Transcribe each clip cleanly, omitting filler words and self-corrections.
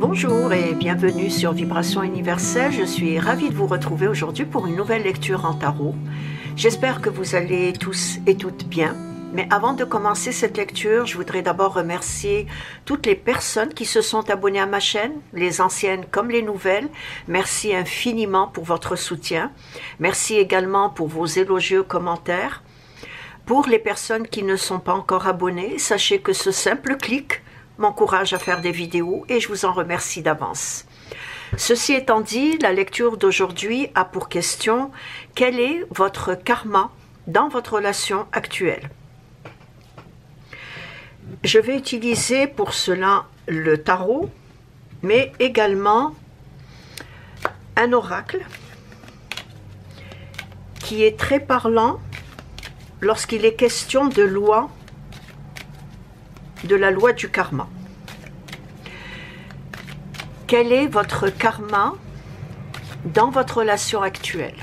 Bonjour et bienvenue sur Vibration Universelle. Je suis ravie de vous retrouver aujourd'hui pour une nouvelle lecture en tarot. J'espère que vous allez tous et toutes bien. Mais avant de commencer cette lecture, je voudrais d'abord remercier toutes les personnes qui se sont abonnées à ma chaîne, les anciennes comme les nouvelles. Merci infiniment pour votre soutien. Merci également pour vos élogieux commentaires. Pour les personnes qui ne sont pas encore abonnées, sachez que ce simple clic m'encourage à faire des vidéos et je vous en remercie d'avance. Ceci étant dit, la lecture d'aujourd'hui a pour question « Quel est votre karma dans votre relation actuelle ?» Je vais utiliser pour cela le tarot, mais également un oracle qui est très parlant lorsqu'il est question de la loi du karma. Quel est votre karma dans votre relation actuelle?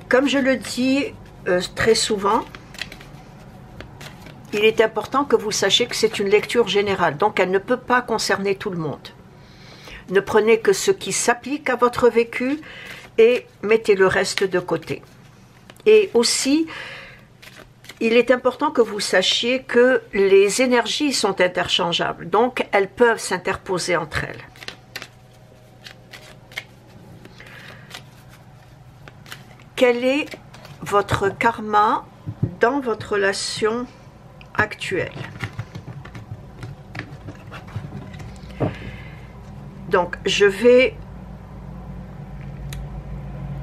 Comme je le dis très souvent, il est important que vous sachiez que c'est une lecture générale, donc elle ne peut pas concerner tout le monde. Ne prenez que ce qui s'applique à votre vécu et mettez le reste de côté. Et aussi, il est important que vous sachiez que les énergies sont interchangeables, donc elles peuvent s'interposer entre elles. Quel est votre karma dans votre relation actuelle? Donc, je vais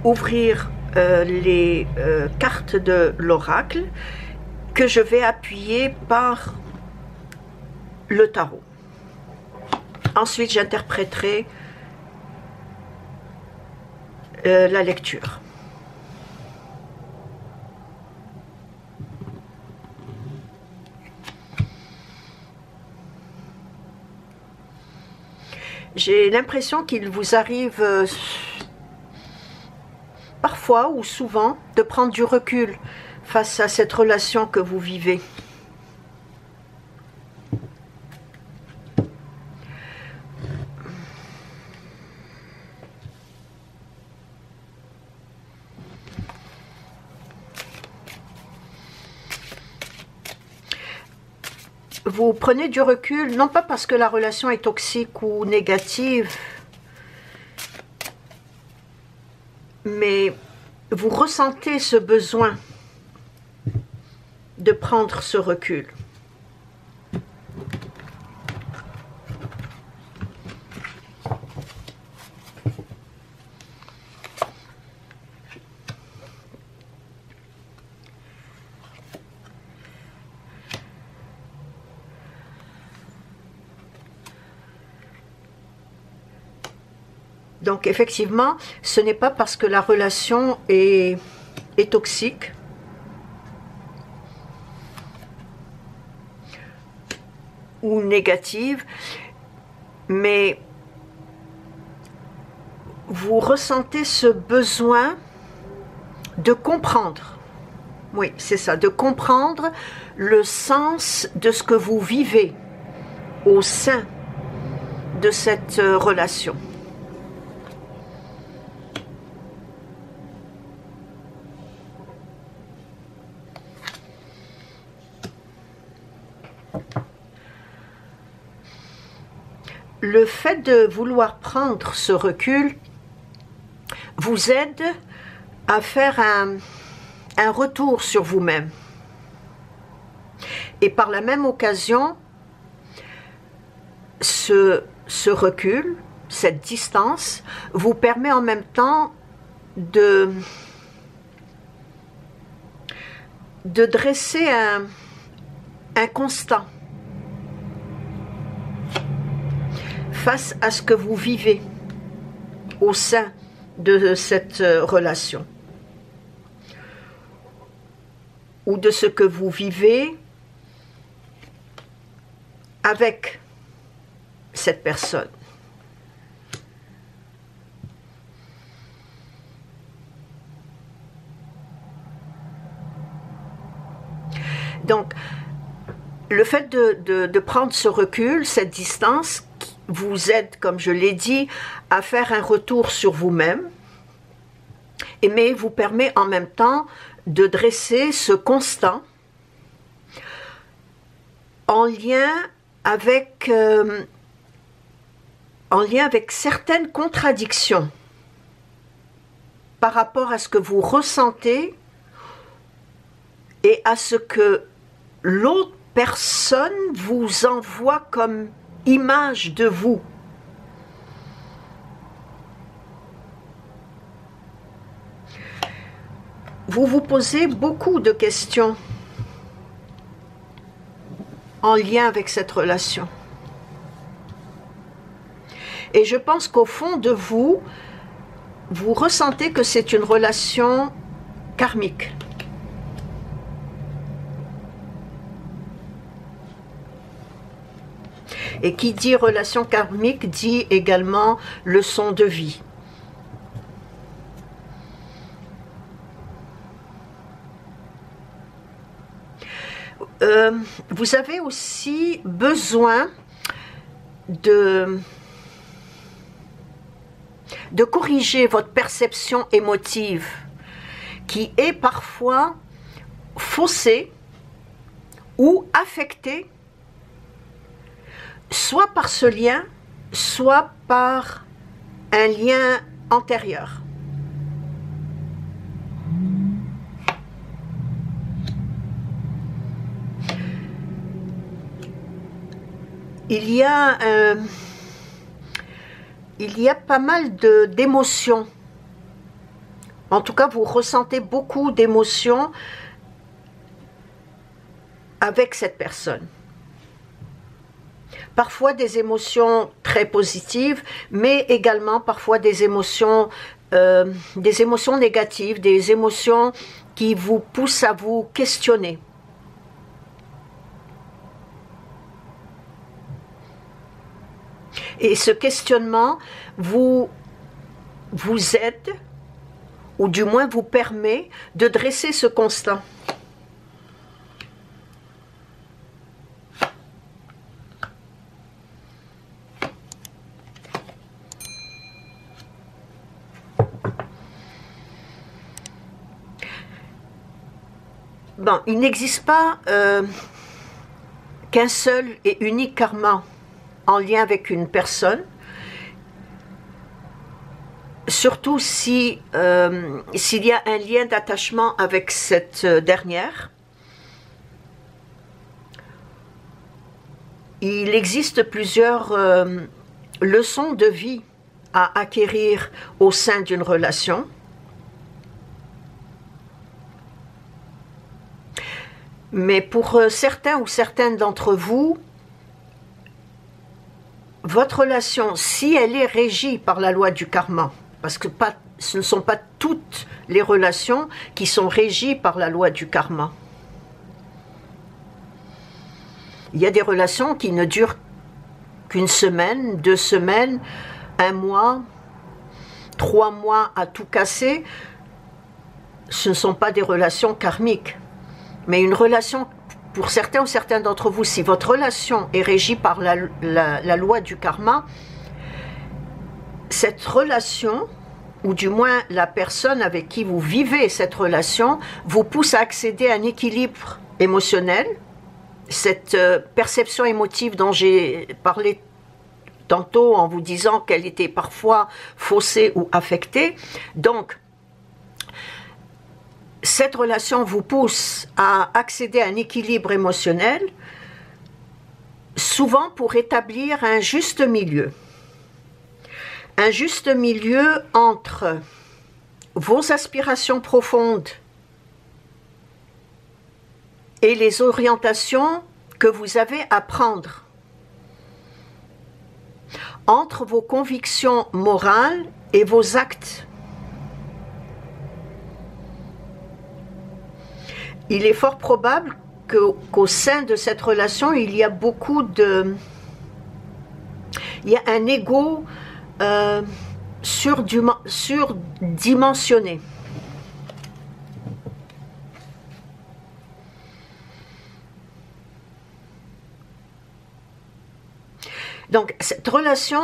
ouvrir les cartes de l'oracle que je vais appuyer par le tarot. Ensuite, j'interpréterai la lecture. J'ai l'impression qu'il vous arrive parfois ou souvent de prendre du recul face à cette relation que vous vivez. Vous prenez du recul, non pas parce que la relation est toxique ou négative, mais vous ressentez ce besoin de prendre ce recul. Donc effectivement, ce n'est pas parce que la relation est toxique ou négative, mais vous ressentez ce besoin de comprendre. Oui, c'est ça, de comprendre le sens de ce que vous vivez au sein de cette relation. Le fait de vouloir prendre ce recul vous aide à faire un retour sur vous-même. Et par la même occasion, ce recul, cette distance, vous permet en même temps de dresser un constat face à ce que vous vivez au sein de cette relation, ou de ce que vous vivez avec cette personne. Donc, le fait de prendre ce recul, cette distance, vous aide, comme je l'ai dit, à faire un retour sur vous-même, mais vous permet en même temps de dresser ce constat en lien avec certaines contradictions par rapport à ce que vous ressentez et à ce que l'autre personne vous envoie comme image de vous. Vous vous posez beaucoup de questions en lien avec cette relation. Et je pense qu'au fond de vous, vous ressentez que c'est une relation karmique. Et qui dit relation karmique dit également leçon de vie. Vous avez aussi besoin de corriger votre perception émotive qui est parfois faussée ou affectée soit par ce lien, soit par un lien antérieur. Il y a pas mal d'émotions. En tout cas, vous ressentez beaucoup d'émotions avec cette personne. Parfois des émotions très positives, mais également parfois des émotions négatives, des émotions qui vous poussent à vous questionner. Et ce questionnement vous aide, ou du moins vous permet de dresser ce constat. Bon, il n'existe pas qu'un seul et unique karma en lien avec une personne, surtout s'il y a un lien d'attachement avec cette dernière. Il existe plusieurs leçons de vie à acquérir au sein d'une relation. Mais pour certains ou certaines d'entre vous, votre relation, si elle est régie par la loi du karma, parce que ce ne sont pas toutes les relations qui sont régies par la loi du karma. Il y a des relations qui ne durent qu'une semaine, 2 semaines, 1 mois, 3 mois à tout casser. Ce ne sont pas des relations karmiques. Mais une relation, pour certains ou certaines d'entre vous, si votre relation est régie par la loi du karma, cette relation, ou du moins la personne avec qui vous vivez cette relation, vous pousse à accéder à un équilibre émotionnel. Cette perception émotive dont j'ai parlé tantôt en vous disant qu'elle était parfois faussée ou affectée. Donc, cette relation vous pousse à accéder à un équilibre émotionnel, souvent pour établir un juste milieu. Un juste milieu entre vos aspirations profondes et les orientations que vous avez à prendre, entre vos convictions morales et vos actes. Il est fort probable qu'au sein de cette relation, il y a un ego surdimensionné. Donc, cette relation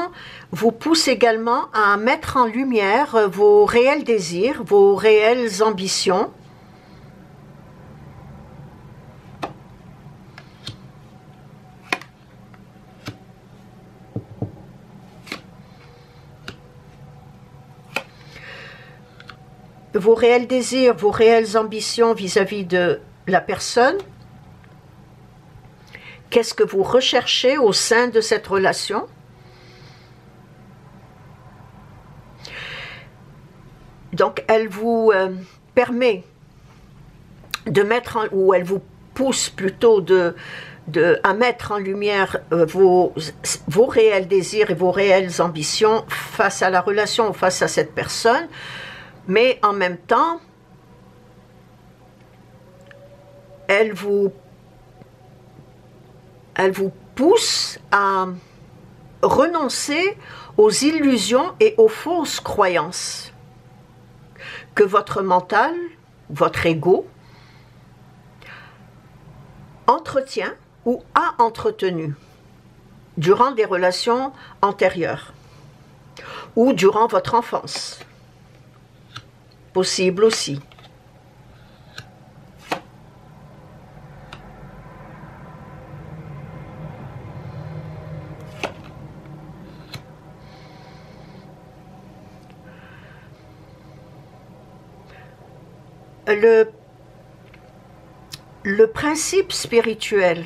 vous pousse également à mettre en lumière vos réels désirs, vos réelles ambitions. Vos réels désirs, vos réelles ambitions vis-à-vis de la personne. Qu'est-ce que vous recherchez au sein de cette relation? Donc, elle vous permet de mettre, ou elle vous pousse plutôt à mettre en lumière vos réels désirs et vos réelles ambitions face à la relation ou face à cette personne. Mais en même temps, elle vous pousse à renoncer aux illusions et aux fausses croyances que votre mental, votre ego, entretient ou a entretenu durant des relations antérieures ou durant votre enfance. Possible aussi. Le principe spirituel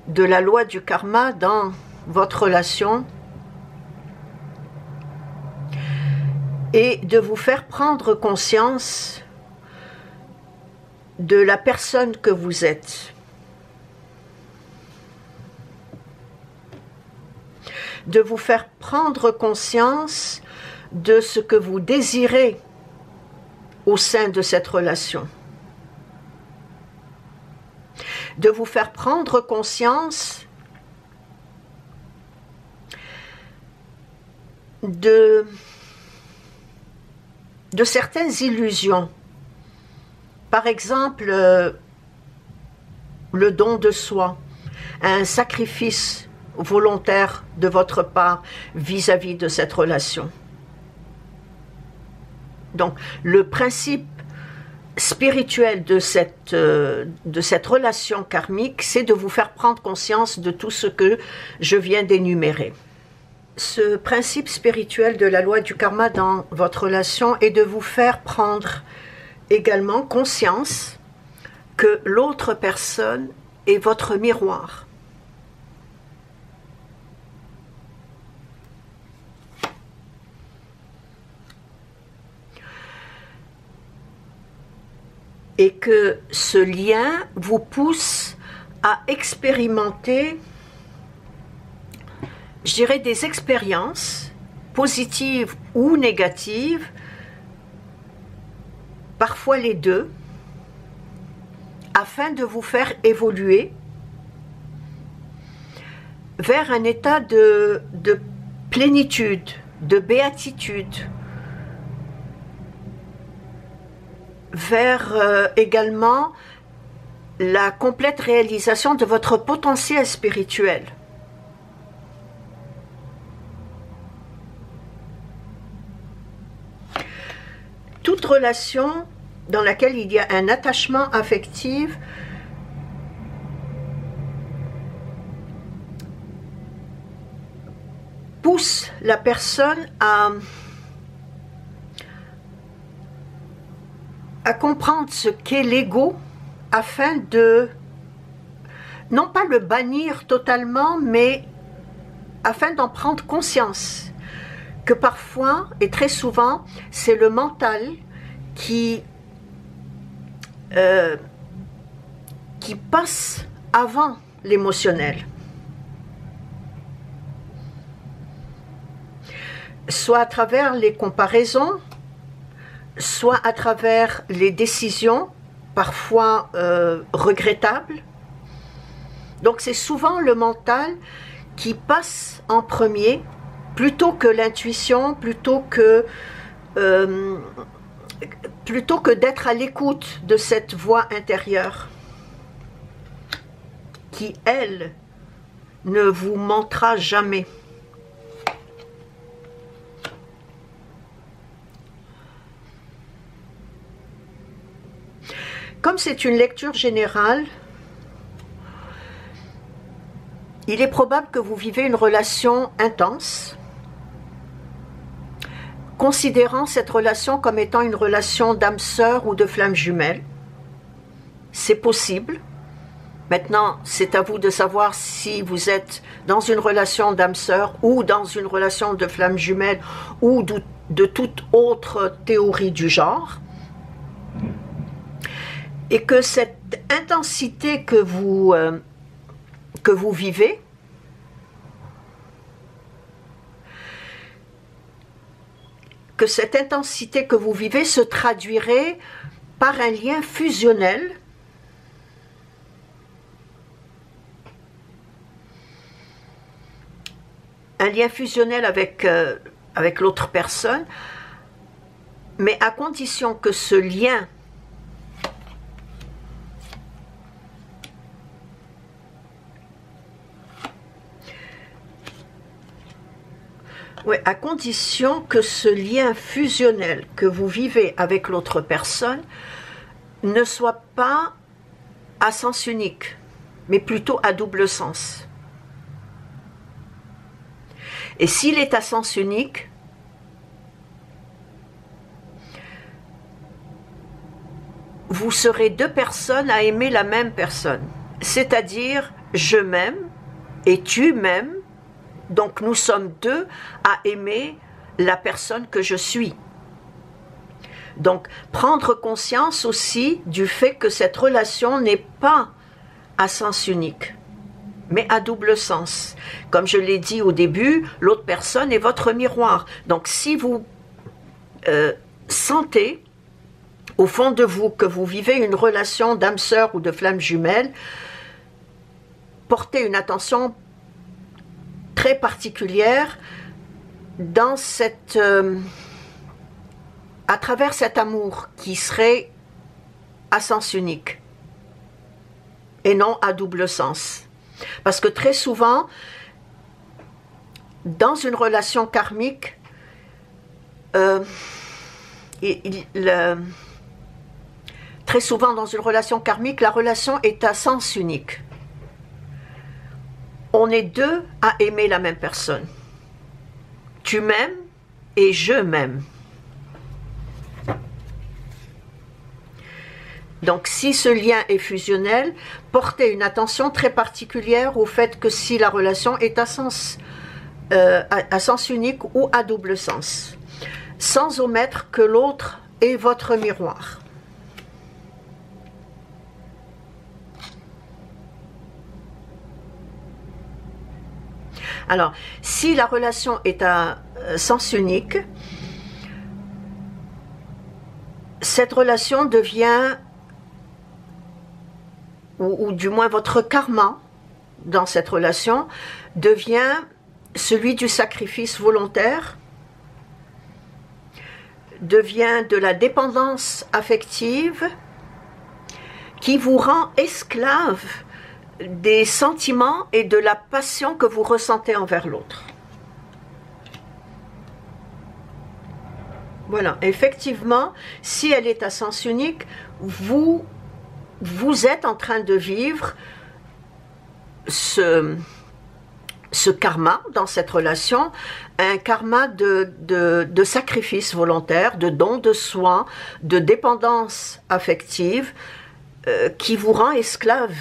de la loi du karma dans votre relation est de vous faire prendre conscience de la personne que vous êtes. De vous faire prendre conscience de ce que vous désirez au sein de cette relation. De vous faire prendre conscience de certaines illusions. Par exemple, le don de soi, un sacrifice volontaire de votre part vis-à-vis de cette relation. Donc, le principe spirituel de cette relation karmique, c'est de vous faire prendre conscience de tout ce que je viens d'énumérer. Ce principe spirituel de la loi du karma dans votre relation est de vous faire prendre également conscience que l'autre personne est votre miroir. Et que ce lien vous pousse à expérimenter, je dirais, des expériences positives ou négatives, parfois les deux, afin de vous faire évoluer vers un état de plénitude, de béatitude, vers également la complète réalisation de votre potentiel spirituel. Toute relation dans laquelle il y a un attachement affectif pousse la personne à comprendre ce qu'est l'ego afin de, non pas le bannir totalement, mais afin d'en prendre conscience. Que parfois, et très souvent, c'est le mental qui passe avant l'émotionnel. Soit à travers les comparaisons, soit à travers les décisions, parfois regrettables. Donc c'est souvent le mental qui passe en premier, plutôt que l'intuition, plutôt que d'être à l'écoute de cette voix intérieure qui, elle, ne vous mentera jamais. Comme c'est une lecture générale, il est probable que vous vivez une relation intense, considérant cette relation comme étant une relation d'âme sœur ou de flamme jumelle. C'est possible. Maintenant, c'est à vous de savoir si vous êtes dans une relation d'âme sœur ou dans une relation de flamme jumelle ou de toute autre théorie du genre. Et que cette intensité que vous vivez, se traduirait par un lien fusionnel avec l'autre personne, mais à condition que ce lien fusionnel que vous vivez avec l'autre personne ne soit pas à sens unique, mais plutôt à double sens. Et s'il est à sens unique, vous serez deux personnes à aimer la même personne. C'est-à-dire, je m'aime et tu m'aimes, donc nous sommes deux à aimer la personne que je suis. Donc, prendre conscience aussi du fait que cette relation n'est pas à sens unique, mais à double sens. Comme je l'ai dit au début, l'autre personne est votre miroir. Donc si vous sentez au fond de vous que vous vivez une relation d'âme sœur ou de flamme jumelle, portez une attention très particulière dans à travers cet amour qui serait à sens unique et non à double sens. Parce que très souvent, dans une relation karmique, la relation est à sens unique. On est deux à aimer la même personne. Tu m'aimes et je m'aime. Donc, si ce lien est fusionnel, portez une attention très particulière au fait que si la relation est à sens unique ou à double sens, sans omettre que l'autre est votre miroir. Alors, si la relation est à sens unique, cette relation devient, ou du moins votre karma dans cette relation, devient celui du sacrifice volontaire, devient de la dépendance affective qui vous rend esclave des sentiments et de la passion que vous ressentez envers l'autre. Voilà, effectivement, si elle est à sens unique, vous êtes en train de vivre ce karma dans cette relation, un karma de sacrifice volontaire, de don de soi, de dépendance affective, qui vous rend esclave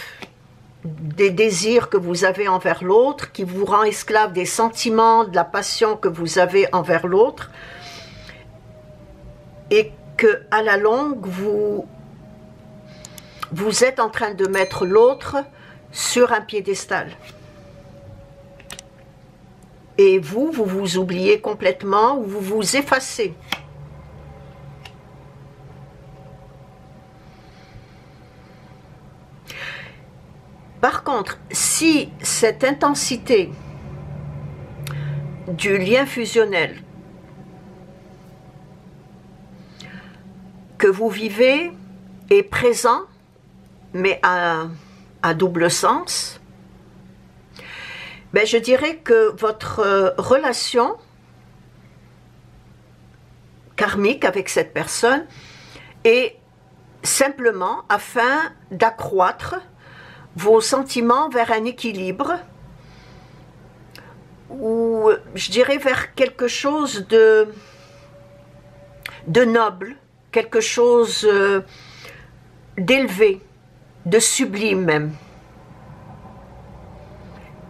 des désirs que vous avez envers l'autre, qui vous rend esclave des sentiments, de la passion que vous avez envers l'autre, et que à la longue, vous êtes en train de mettre l'autre sur un piédestal. Et vous vous oubliez complètement, ou vous vous effacez. Par contre, si cette intensité du lien fusionnel que vous vivez est présent, mais à double sens, ben je dirais que votre relation karmique avec cette personne est simplement afin d'accroître vos sentiments vers un équilibre ou je dirais vers quelque chose de noble, quelque chose d'élevé, de sublime même.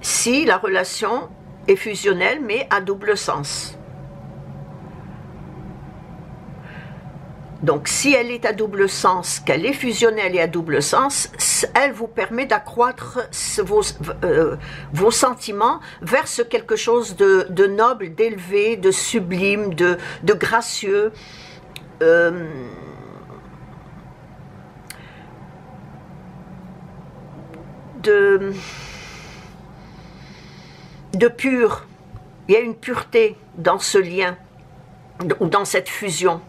Si la relation est fusionnelle mais à double sens. Donc si elle est à double sens, qu'elle est fusionnelle et à double sens, elle vous permet d'accroître vos sentiments vers ce quelque chose de noble, d'élevé, de sublime, de gracieux, de pur. Il y a une pureté dans ce lien, ou dans cette fusion.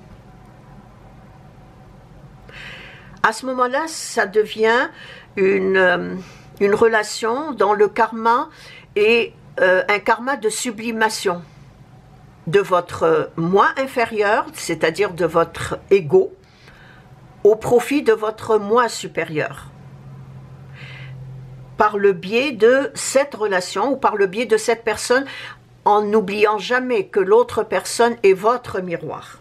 À ce moment-là, ça devient une relation dont le karma est un karma de sublimation de votre moi inférieur, c'est-à-dire de votre ego, au profit de votre moi supérieur. Par le biais de cette relation ou par le biais de cette personne, en n'oubliant jamais que l'autre personne est votre miroir.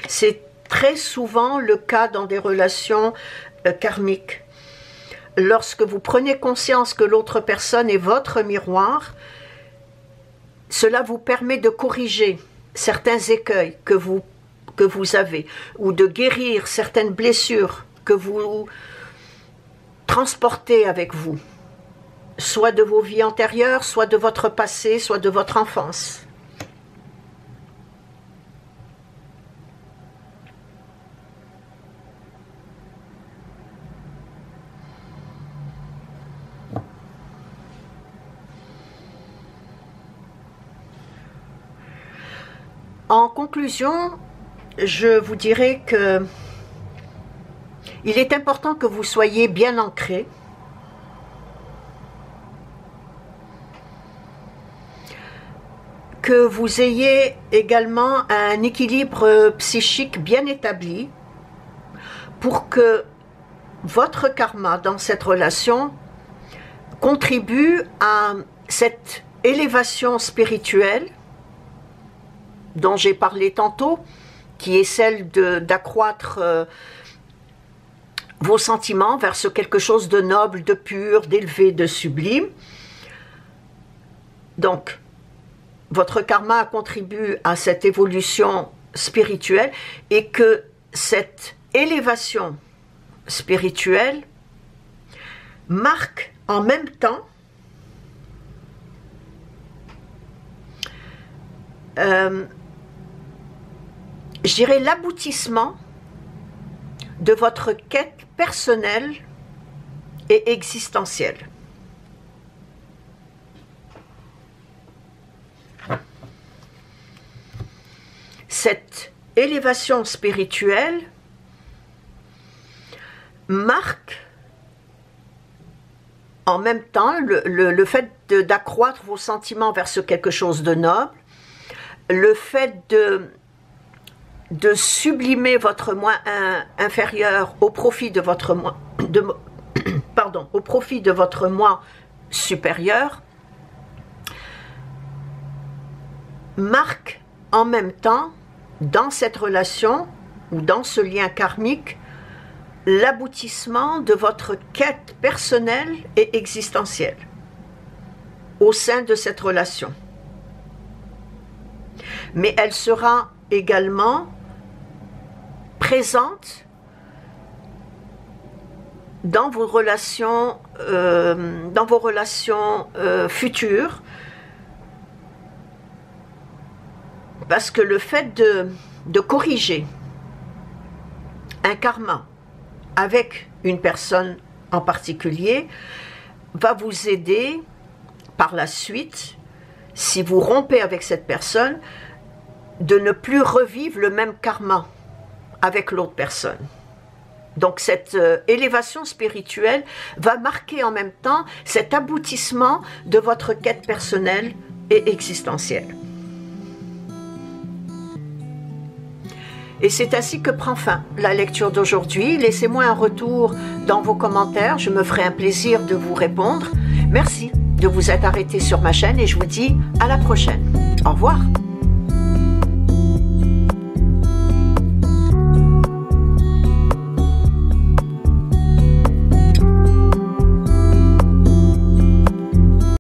C'est très souvent le cas dans des relations karmiques. Lorsque vous prenez conscience que l'autre personne est votre miroir, cela vous permet de corriger certains écueils que vous avez, ou de guérir certaines blessures que vous transportez avec vous, soit de vos vies antérieures, soit de votre passé, soit de votre enfance. En conclusion, je vous dirais que il est important que vous soyez bien ancré, que vous ayez également un équilibre psychique bien établi pour que votre karma dans cette relation contribue à cette élévation spirituelle dont j'ai parlé tantôt, qui est celle d'accroître vos sentiments vers ce quelque chose de noble, de pur, d'élevé, de sublime. Donc, votre karma contribue à cette évolution spirituelle et que cette élévation spirituelle marque en même temps je dirais l'aboutissement de votre quête personnelle et existentielle. Cette élévation spirituelle marque en même temps le fait d'accroître vos sentiments vers ce quelque chose de noble, le fait de sublimer votre moi inférieur au profit de votre moi au profit de votre moi supérieur, marque en même temps dans cette relation ou dans ce lien karmique l'aboutissement de votre quête personnelle et existentielle au sein de cette relation. Mais elle sera également présente dans vos relations, futures, parce que le fait de corriger un karma avec une personne en particulier va vous aider par la suite, si vous rompez avec cette personne, de ne plus revivre le même karma avec l'autre personne. Donc cette élévation spirituelle va marquer en même temps cet aboutissement de votre quête personnelle et existentielle. Et c'est ainsi que prend fin la lecture d'aujourd'hui. Laissez-moi un retour dans vos commentaires, je me ferai un plaisir de vous répondre. Merci de vous être arrêté sur ma chaîne et je vous dis à la prochaine. Au revoir.